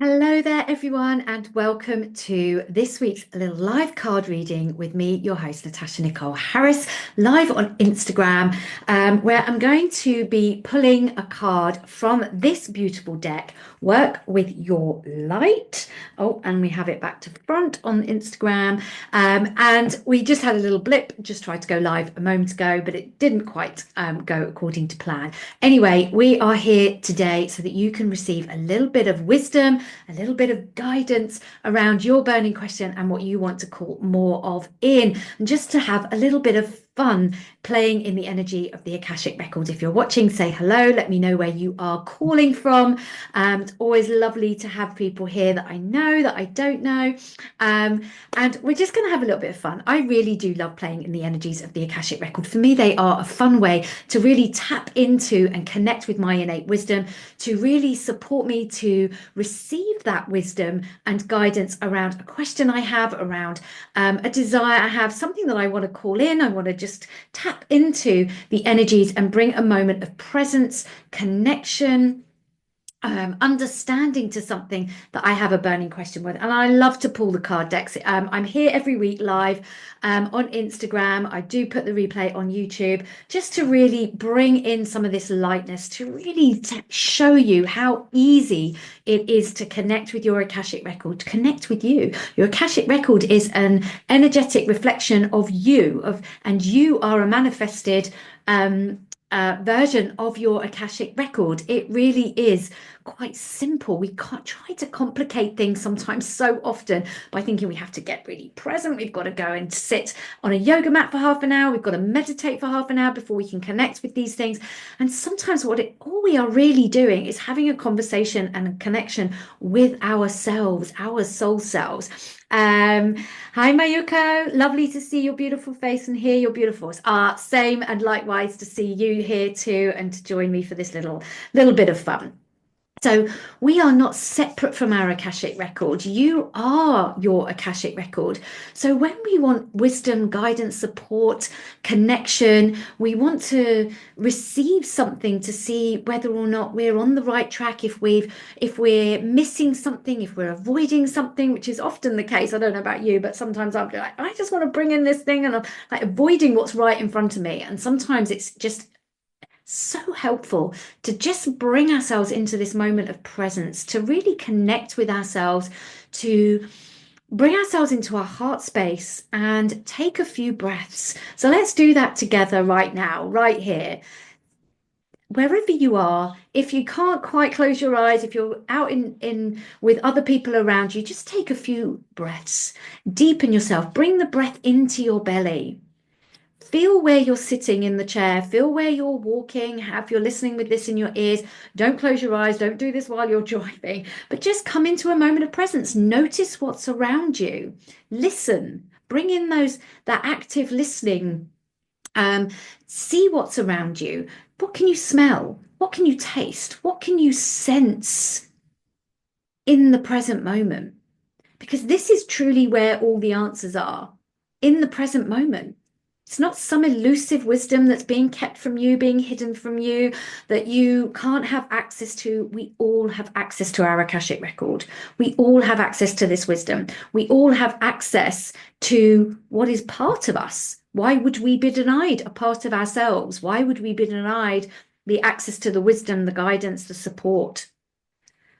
Hello there, everyone, and welcome to this week's little live card reading with me, your host, Natasha Nicole Harris, live on Instagram, where I'm going to be pulling a card from this beautiful deck, Work with Your Light. Oh, and we have it back to front on Instagram. And we just had a little blip, just tried to go live a moment ago, but it didn't quite go according to plan. Anyway, we are here today so that you can receive a little bit of wisdom, a little bit of guidance around your burning question and what you want to call more of in, and just to have a little bit of fun playing in the energy of the Akashic record. If you're watching, say hello, let me know where you are calling from. It's always lovely to have people here that I know, that I don't know. And we're just going to have a little bit of fun. I really do love playing in the energies of the Akashic record. For me, they are a fun way to really tap into and connect with my innate wisdom, to really support me to receive that wisdom and guidance around a question I have, around a desire I have, something that I want to call in. I want to just tap into the energies and bring a moment of presence, connection, understanding to something that I have a burning question with. And I love to pull the card decks. I'm here every week live on Instagram. I do put the replay on YouTube just to really bring in some of this lightness, to really show you how easy it is to connect with your Akashic record, to connect with you. Your Akashic record is an energetic reflection of you, and you are a manifested version of your Akashic record. It really is quite simple. We can't try to complicate things sometimes so often by thinking we have to get really present. We've got to go and sit on a yoga mat for half an hour. We've got to meditate for half an hour before we can connect with these things. And sometimes all we are really doing is having a conversation and a connection with ourselves, our soul selves. Hi Mayuko, lovely to see your beautiful face and hear your beautiful voice. Same, and likewise to see you here too, and to join me for this little bit of fun. So we are not separate from our Akashic record. You are your Akashic record. So when we want wisdom, guidance, support, connection, we want to receive something to see whether or not we're on the right track, if we're missing something, if we're avoiding something, which is often the case. I don't know about you, but sometimes I'm like, I just want to bring in this thing, and I'm like avoiding what's right in front of me. And sometimes it's just so helpful to just bring ourselves into this moment of presence, to really connect with ourselves, to bring ourselves into our heart space and take a few breaths. So let's do that together right now, right here. Wherever you are, if you can't quite close your eyes, if you're out in with other people around you, just take a few breaths, deepen yourself, bring the breath into your belly. Feel where you're sitting in the chair. Feel where you're walking. If you're listening with this in your ears, don't close your eyes. Don't do this while you're driving, but just come into a moment of presence. Notice what's around you. Listen. Bring in that active listening. See what's around you. What can you smell? What can you taste? What can you sense in the present moment? Because this is truly where all the answers are, in the present moment. It's not some elusive wisdom that's being kept from you, being hidden from you, that you can't have access to. We all have access to our Akashic record. We all have access to this wisdom. We all have access to what is part of us. Why would we be denied a part of ourselves? Why would we be denied the access to the wisdom, the guidance, the support?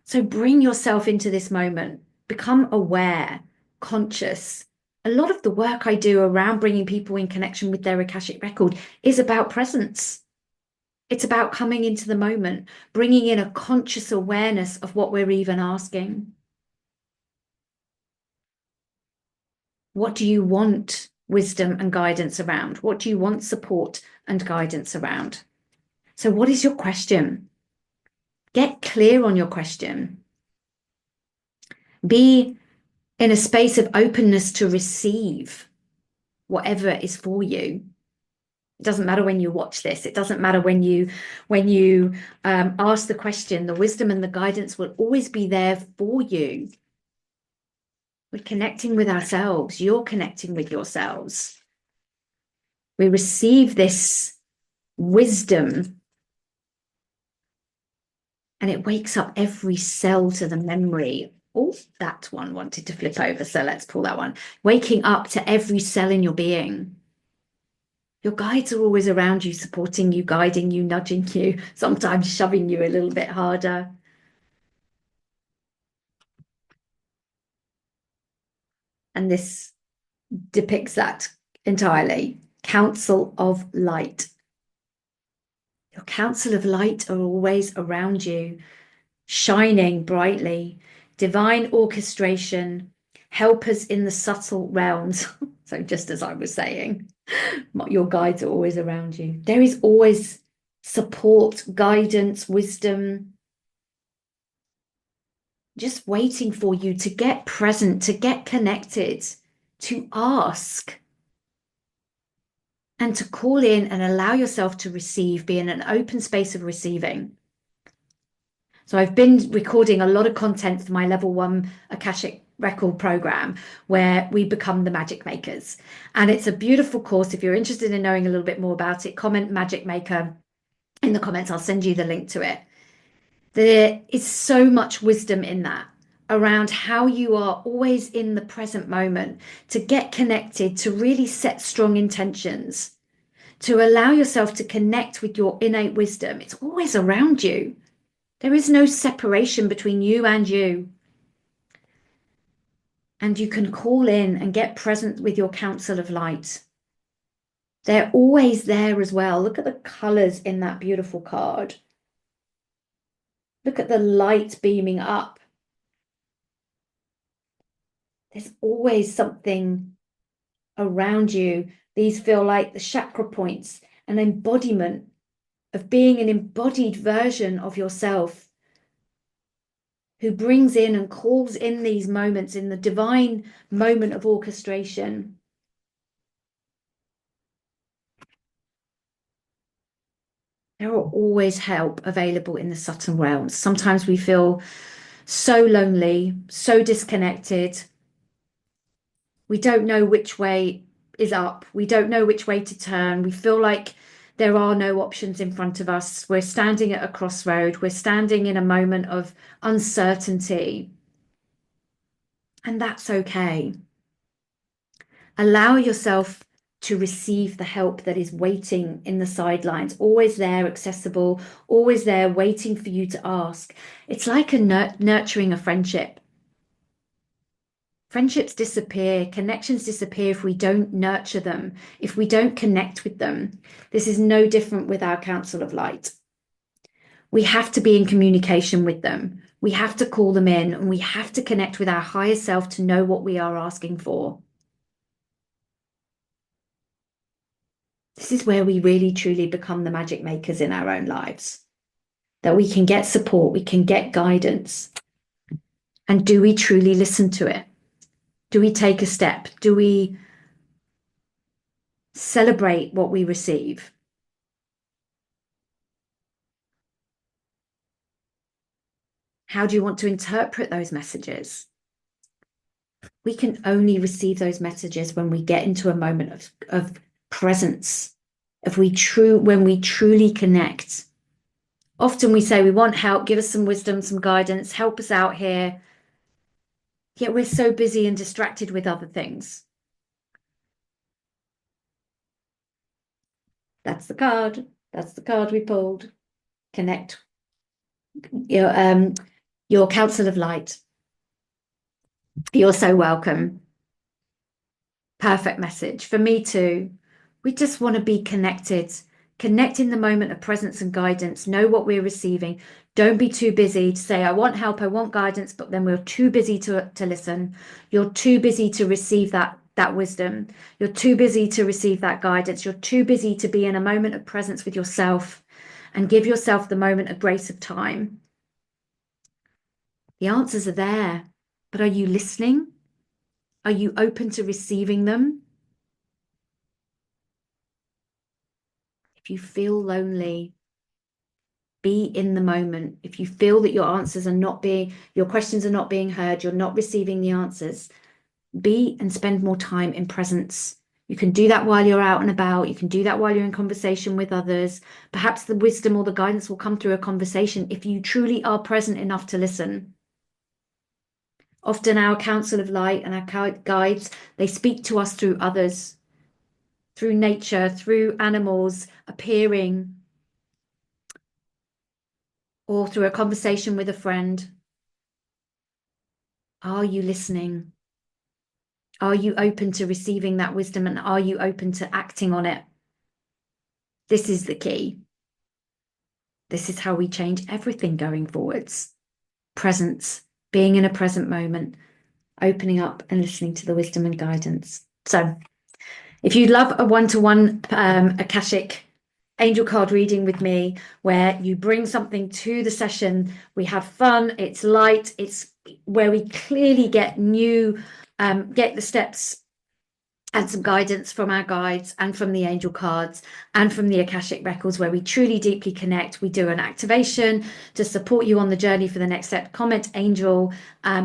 So bring yourself into this moment. Become aware, conscious. A lot of the work I do around bringing people in connection with their Akashic record is about presence. It's about coming into the moment, bringing in a conscious awareness of what we're even asking. What do you want wisdom and guidance around? What do you want support and guidance around? So what is your question? Get clear on your question. Be in a space of openness to receive whatever is for you. It doesn't matter when you watch this. It doesn't matter when you ask the question. The wisdom and the guidance will always be there for you. We're connecting with ourselves. You're connecting with yourselves. We receive this wisdom and it wakes up every cell to the memory. Oh, that one wanted to flip over, so let's pull that one. Waking up to every cell in your being. Your guides are always around you, supporting you, guiding you, nudging you, sometimes shoving you a little bit harder. And this depicts that entirely. Council of Light. Your council of light are always around you, shining brightly. Divine orchestration, helpers in the subtle realms. So just as I was saying, your guides are always around you. There is always support, guidance, wisdom, just waiting for you to get present, to get connected, to ask, and to call in and allow yourself to receive, be in an open space of receiving. So I've been recording a lot of content for my level 1 Akashic record program where we become the magic makers. And it's a beautiful course. If you're interested in knowing a little bit more about it, comment magic maker in the comments. I'll send you the link to it. There is so much wisdom in that around how you are always in the present moment, to get connected, to really set strong intentions, to allow yourself to connect with your innate wisdom. It's always around you. There is no separation between you and you. And you can call in and get present with your council of light. They're always there as well. Look at the colors in that beautiful card. Look at the light beaming up. There's always something around you. These feel like the chakra points, an embodiment of being an embodied version of yourself who brings in and calls in these moments in the divine moment of orchestration. There are always help available in the subtle realms. Sometimes we feel so lonely, so disconnected. We don't know which way is up. We don't know which way to turn. We feel like there are no options in front of us. We're standing at a crossroad. We're standing in a moment of uncertainty. And that's okay. Allow yourself to receive the help that is waiting in the sidelines, always there, accessible, always there, waiting for you to ask. It's like nurturing a friendship. Friendships disappear, connections disappear if we don't nurture them, if we don't connect with them. This is no different with our council of light. We have to be in communication with them. We have to call them in, and we have to connect with our higher self to know what we are asking for. This is where we really truly become the magic makers in our own lives. That we can get support, we can get guidance. And do we truly listen to it? Do we take a step? Do we celebrate what we receive? How do you want to interpret those messages? We can only receive those messages when we get into a moment of presence, when we truly connect. Often we say we want help, give us some wisdom, some guidance, help us out here. Yet we're so busy and distracted with other things. That's the card. That's the card we pulled. Connect. Your council of light. You're so welcome. Perfect message for me too. We just want to be connected. Connect in the moment of presence and guidance. Know what we're receiving. Don't be too busy to say, I want help, I want guidance, but then we're too busy to listen. You're too busy to receive that wisdom. You're too busy to receive that guidance. You're too busy to be in a moment of presence with yourself and give yourself the moment of grace of time. The answers are there, but are you listening? Are you open to receiving them? If you feel lonely, be in the moment. If you feel that your questions are not being heard, you're not receiving the answers, be and spend more time in presence. You can do that while you're out and about. You can do that while you're in conversation with others. Perhaps the wisdom or the guidance will come through a conversation if you truly are present enough to listen. Often our council of light and our guides, they speak to us through others, through nature, through animals appearing, or through a conversation with a friend. Are you listening? Are you open to receiving that wisdom, and are you open to acting on it? This is the key. This is how we change everything going forwards. Presence, being in a present moment, opening up and listening to the wisdom and guidance. So if you'd love a one-to-one Akashic angel card reading with me, where you bring something to the session, we have fun, it's light, it's where we clearly get get the steps and some guidance from our guides and from the angel cards and from the Akashic records, where we truly deeply connect. We do an activation to support you on the journey for the next step. Comment angel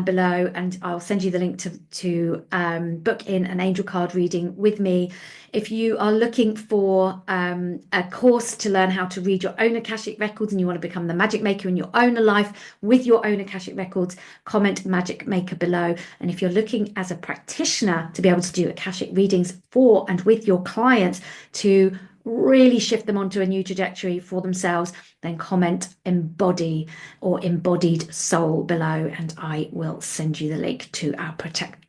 below, and I'll send you the link to book in an angel card reading with me. If you are looking for a course to learn how to read your own Akashic records and you want to become the magic maker in your own life with your own Akashic records, comment magic maker below. And if you're looking as a practitioner to be able to do Akashic readings for and with your clients to really shift them onto a new trajectory for themselves, then comment embody or embodied soul below, and I will send you the link to our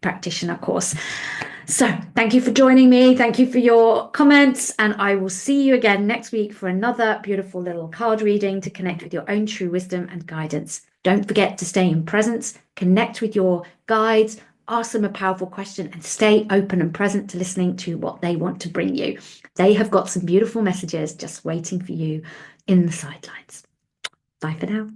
practitioner course. So thank you for joining me. Thank you for your comments, and I will see you again next week for another beautiful little card reading to connect with your own true wisdom and guidance. Don't forget to stay in presence, connect with your guides, ask them a powerful question, and stay open and present to listening to what they want to bring you. They have got some beautiful messages just waiting for you in the sidelines. Bye for now.